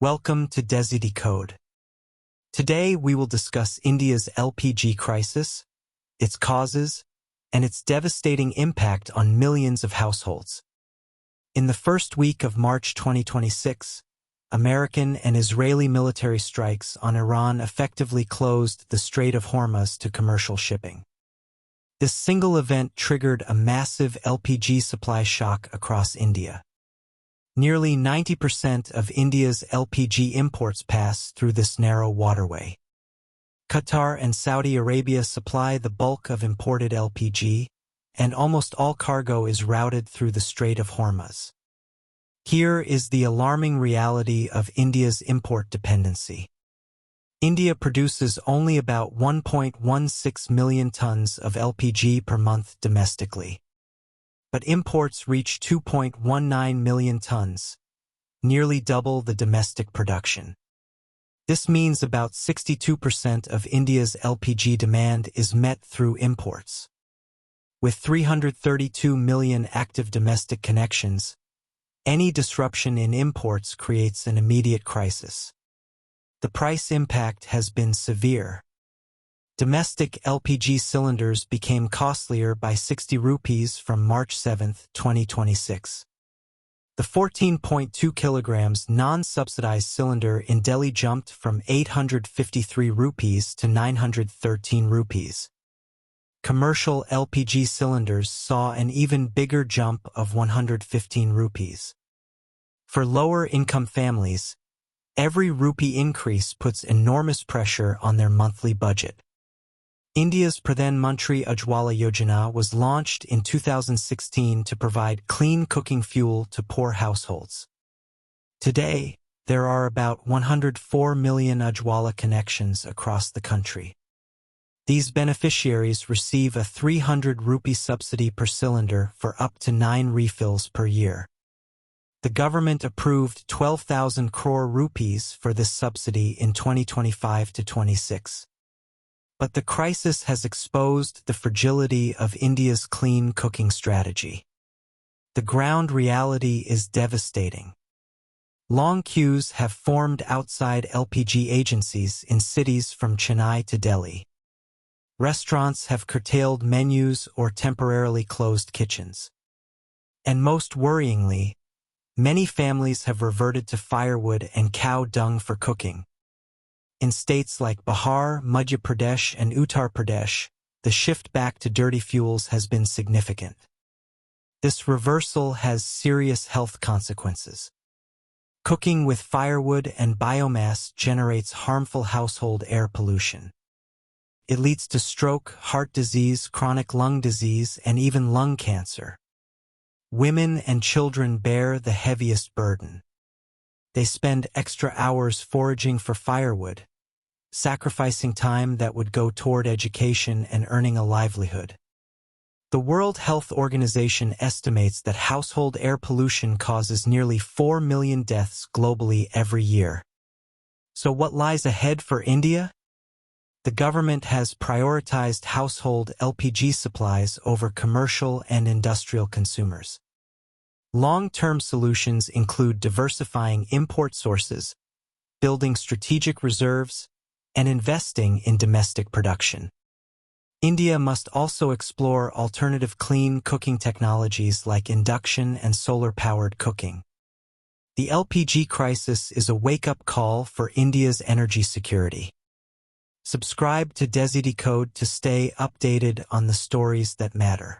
Welcome to DesiDecode. Today we will discuss India's LPG crisis, its causes, and its devastating impact on millions of households. In the first week of March 2026, American and Israeli military strikes on Iran effectively closed the Strait of Hormuz to commercial shipping. This single event triggered a massive LPG supply shock across India. Nearly 90% of India's LPG imports pass through this narrow waterway. Qatar and Saudi Arabia supply the bulk of imported LPG, and almost all cargo is routed through the Strait of Hormuz. Here is the alarming reality of India's import dependency. India produces only about 1.16 million tons of LPG per month domestically. But imports reach 2.19 million tons, nearly double the domestic production. This means about 62% of India's LPG demand is met through imports. With 332 million active domestic connections, any disruption in imports creates an immediate crisis. The price impact has been severe. Domestic LPG cylinders became costlier by 60 rupees from March 7, 2026. The 14.2 kilograms non-subsidized cylinder in Delhi jumped from 853 rupees to 913 rupees. Commercial LPG cylinders saw an even bigger jump of 115 rupees. For lower-income families, every rupee increase puts enormous pressure on their monthly budget. India's Pradhan Mantri Ujjwala Yojana was launched in 2016 to provide clean cooking fuel to poor households. Today, there are about 104 million Ujjwala connections across the country. These beneficiaries receive a 300 rupee subsidy per cylinder for up to 9 refills per year. The government approved 12,000 crore rupees for this subsidy in 2025 to 26. But the crisis has exposed the fragility of India's clean cooking strategy. The ground reality is devastating. Long queues have formed outside LPG agencies in cities from Chennai to Delhi. Restaurants have curtailed menus or temporarily closed kitchens. And most worryingly, many families have reverted to firewood and cow dung for cooking. In states like Bihar, Madhya Pradesh, and Uttar Pradesh, the shift back to dirty fuels has been significant. This reversal has serious health consequences. Cooking with firewood and biomass generates harmful household air pollution. It leads to stroke, heart disease, chronic lung disease, and even lung cancer. Women and children bear the heaviest burden. They spend extra hours foraging for firewood, sacrificing time that would go toward education and earning a livelihood. The World Health Organization estimates that household air pollution causes nearly 4 million deaths globally every year. So what lies ahead for India? The government has prioritized household LPG supplies over commercial and industrial consumers. Long-term solutions include diversifying import sources, building strategic reserves, and investing in domestic production. India must also explore alternative clean cooking technologies like induction and solar-powered cooking. The LPG crisis is a wake-up call for India's energy security. Subscribe to DesiDecode to stay updated on the stories that matter.